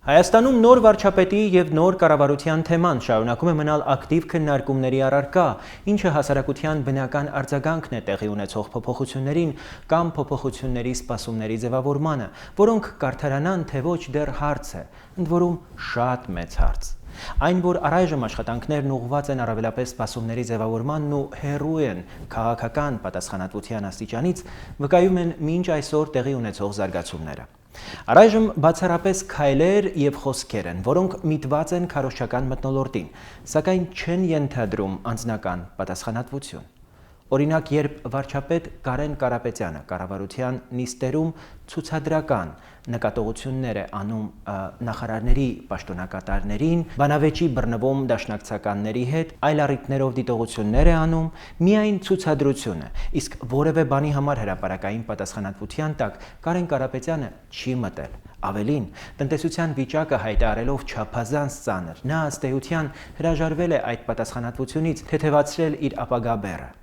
Հայաստանում նոր վարչապետի և նոր կառավարության թեման շարունակում է մնալ ակտիվ քննարկումների առարկա, ինչը հասարակության բնական արձագանքն է տեղի ունեցող փոփոխություններին կամ փոփոխությունների սպասումների ձևավորմանը, որոնք կարդարանան թե ոչ դեռ հարց է, ընդ որում շատ մեծ հարց։ Այն, որ առայժմ աշխատանքներն ուղղված են առավելապես սպասումների ձևավորմանն ու հեռու են քաղաքական պատասխանատվության աստիճանից, վկայում են մինչ այսօր տեղի ունեցող զարգացումները։ Առայժմ բացառապես քայլեր և խոսքեր են, որոնք միտված են քարոզչական մթնոլորտին, սակայն չեն ենթադրում անձնական պատասխանատվություն։ Օրինակ, երբ վարչապետ Կարեն Կարապետյանը կառավարության նիստերում ցուցադրական նկատողություններ է անում նախարարների պաշտոնակատարներին, բանավեճի բռնվում դաշնակցականների հետ, այլ առիթներով դիտողություններ է անում, միայն ցուցադրություն է, իսկ որևէ բանի համար հրապարակային պատասխանատվության տակ Կարեն Կարապետյանը չի մտել։ Ավելին, տնտեսության վիճակը հայտարարելով չափազանց ծանր, նա ըստ էության հրաժարվել է այդ պատասխանատվությունից թեթևացրել իր ապագա բեռը։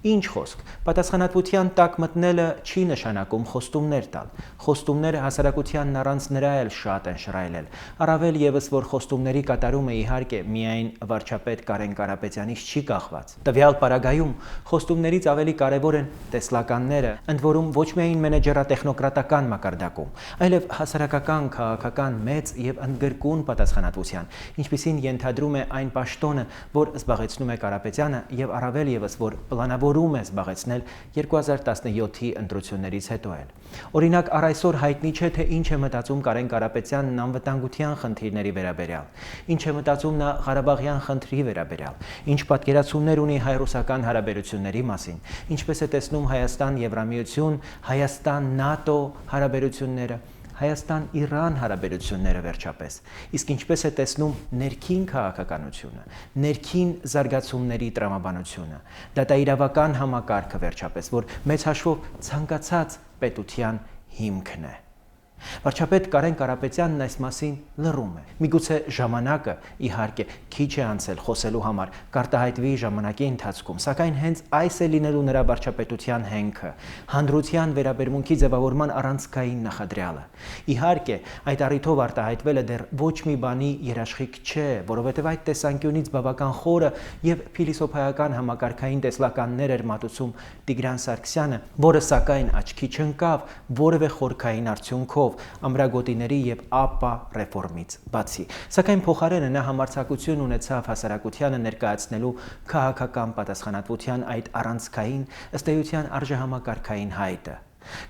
Ինչ խոսք, պատասխանատվության տակ մտնելը չի նշանակում խոստումներ տալ։ Խոստումները հասարակությանն առանց նրա էլ շատ են շռայլել։ Առավել ևս, որ խոստումների կատարումը իհարկե միայն վարչապետ Կարեն Կարապետյանից չի կախված։ Տվյալ պարագայում խոստումներից ավելի կարևոր են տեսլականները, ընդ որում ոչ միայն մենեջերատեխնոկրատական մակարդակում, այլև հասարակական, քաղաքական մեծ եւ ընդգրկուն պատասխանատվության, ինչպիսին ենթադրում է այն պաշտոնը, որ զբաղեցնում է Կարապետյանը եւ առավել ևս, որ պլանավորում է զբաղեցնել 2017-ի ընտրություններից հետո էլ։ Օրինակ, առ այսօր հայտնի չէ, թե ինչ է մտածում Կարեն Կարապետյանն անվտանգության խնդիրների վերաբերյալ, ինչ է մտածում նա Ղարաբաղյան խնդրի վերաբերյալ, ինչ պատկերացումներ ունի հայ-ռուսական հարաբերությունների մասին, ինչպես է տեսնում Հայաստան-Եվրամիություն, Հայաստան-ՆԱՏՕ հարաբերությունները, Հայաստան-Իրան հարաբերությունները վերջապես, իսկ ինչպես է տեսնում ներքին քաղաքականությունը, ներքին զարգացումների տրամաբանությունը, դատաիրավական համակարգը վերջապես, որ մեծ հաշվով ցանկացած պետության հիմքն է։ Վարչապետ Կարեն Կարապետյանն այս մասին լռում է։ Միգուցե ժամանակը, իհարկե, քիչ է անցել խոսելու համար, կարտահայտվի ժամանակի ընթացքում, սակայն հենց այս է լինելու նրա վարչապետության հենքը, հանրության վերաբերմունքի ձևավորման առանցքային նախադրյալը։ Իհարկե, այդ առիթով արտահայտվելը դեռ ոչ մի բանի երաշխիք չէ, որովհետև այդ տեսանկյունից բավական խորը եւ փիլիսոփայական համակարգային տեսլականներ էր մատուցում Տիգրան Սարգսյանը, որը սակայն աչքի չընկավ որևէ խորքային արդյունքով ամրագոտիների եւ ԱՊԱ ռեֆորմից բացի, սակայն փոխարենը նա համարձակություն ունեցավ հասարակությանը ներկայացնելու քաղաքական պատասխանատվության այդ առանցքային ըստ էության արժեհամակարգային հայտը։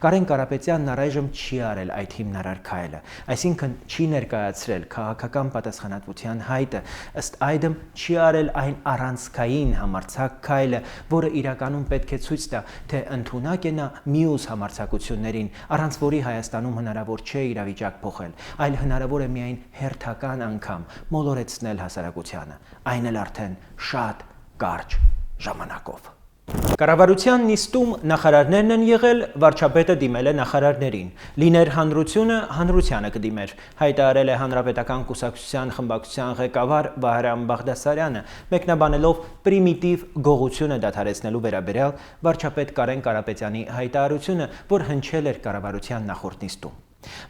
Կարեն Կարապետյանն առայժմ չի արել այդ հիմնարար քայլը, այսինքն չի ներկայացրել քաղաքական պատասխանատվության հայտը, ըստ այդմ չի արել այն առանցքային համարձակ քայլը, որը իրականում պետք է ցույց տա, թե ընդունակ է նա մյուս համարձակություններին, առանց որի Հայաստանում հնարավոր չէ իրավիճակ փոխել, այլ հնարավոր է միայն հերթական անգամ մոլորեցնել հասարակությանը, այն էլ արդեն շատ կարճ ժամանակով։ Կառավարության նիստում նախարարներն են եղել, վարչապետը դիմել է նախարարներին, լիներ հանրությունը, հանրությանը կդիմեր, հայտարարել է Հանրապետական կուսակցության խմբակցության ղեկավար Վահրամ Բաղդասարյանը, մեկնաբանելով պրիմիտիվ գողությունը դադարեցնելու վերաբերյալ վարչապետ Կարեն Կարապետյանի հայտարարությունը, որ հնչել էր կառավարության նախորդ նիստում։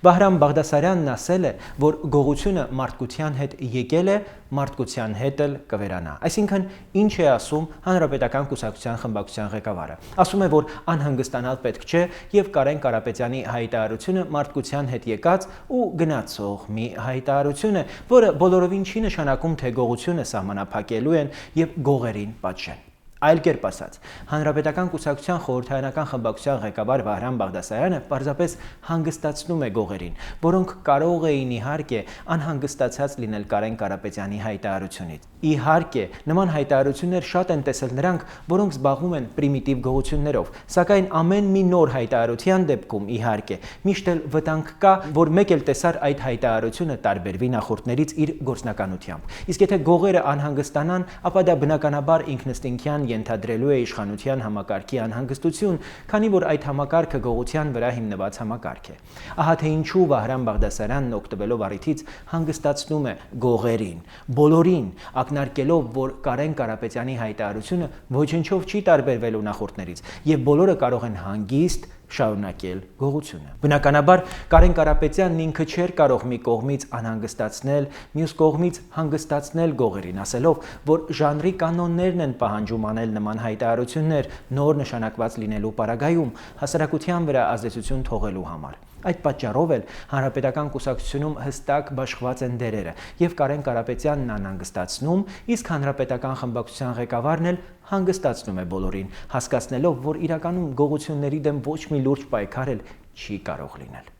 Վահրամ Բաղդասարյանն ասել է, որ գողությունը մարդկության հետ եկել է, մարդկության հետ էլ կվերանա։ Այսինքն, ինչ է ասում Հանրապետական կուսակցության խմբակցության ղեկավարը։ Ասում է, որ անհանգստանալ պետք չէ եւ Կարեն Կարապետյանի հայտարարությունը մարդկության հետ եկած ու գնացող մի հայտարարություն է, որը բոլորովին չի նշանակում, թե գողությունը սահմանափակելու են եւ գողերին պատժեն։ Այլ կերպ ասած, Հանրապետական կուսակցության խորհրդարանական խմբակցության ղեկավար Վահրամ Բաղդասարյանը պարզապես հանգստացնում է գողերին, որոնք կարող էին իհարկե անհանգստացած լինել Կարեն Կարապետյանի հայտարարությունից։ Իհարկե, նման հայտարարություններ շատ են տեսել նրանք, որոնք զբաղվում են պրիմիտիվ գողություններով, սակայն ամեն մի նոր հայտարարության դեպքում, իհարկե, միշտ էլ վտանգ կա, որ մեկ էլ տեսար այդ հայտարարությունը տարբերվի նախորդներից իր գործնականությամբ։ Իսկ եթե գողերը անհանգստանան, ապա դա բնականաբար ինքնըստինքյան ենթադրելու է իշխանության համակարգի անհանգստություն, քանի որ այդ համակարգը գողության վրա հիմնված համակարգ է։ Ահա թե ինչու Վահրամ Բաղդասարյանն օգտվելով առիթից հանգստացնում է գողերին, բոլորին, ակնարկելով, որ Կարեն Կարապետյանի հայտարարությունը ոչնչով չի տարբերվելու նախորդներից, եւ բոլորը կարող են հանգիստ շարունակել գողությունը։ Բնականաբար Կարեն Կարապետյանն ինքը չէր կարող մի կողմից անհանգստացնել, մյուս կողմից հանգստացնել գողերին, ասելով, որ ժանրի կանոններն են պահանջում անել նման հայտարարություններ նոր նշանակված լինելու պարագայում հասարակության վրա ազդեցություն թողելու համար։ Այդ պատճառով էլ հանրապետական կուսակցությունում հստակ բաշխված են դերերը եւ Կարեն Կարապետյանն անհանգստացնում, իսկ հանրապետական խմբակցության ղեկավարն էլ հանգստացնում է բոլորին, հասկացնելով, որ իրականում գողությունների դեմ ոչ մի լուրջ պայքար էլ չի կարող լինել։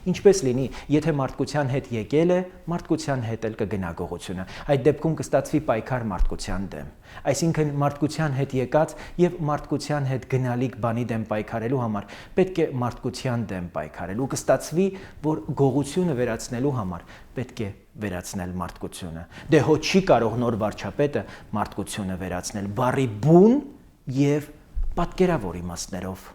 Ինչպես լինի, եթե մարդկության հետ եկել է, մարդկության հետ էլ կգնա գողությունը։ Այդ դեպքում կստացվի պայքար մարդկության դեմ։ Այսինքն մարդկության հետ եկած եւ մարդկության հետ գնալիք բանի դեմ պայքարելու համար պետք է մարդկության դեմ պայքարել ու կստացվի, որ գողությունը վերացնելու համար պետք է վերացնել մարդկությունը։ Դե հո չի կարող նոր վարչապետը մարդկությունը վերացնել բառի բուն եւ պատկերավոր իմաստներով։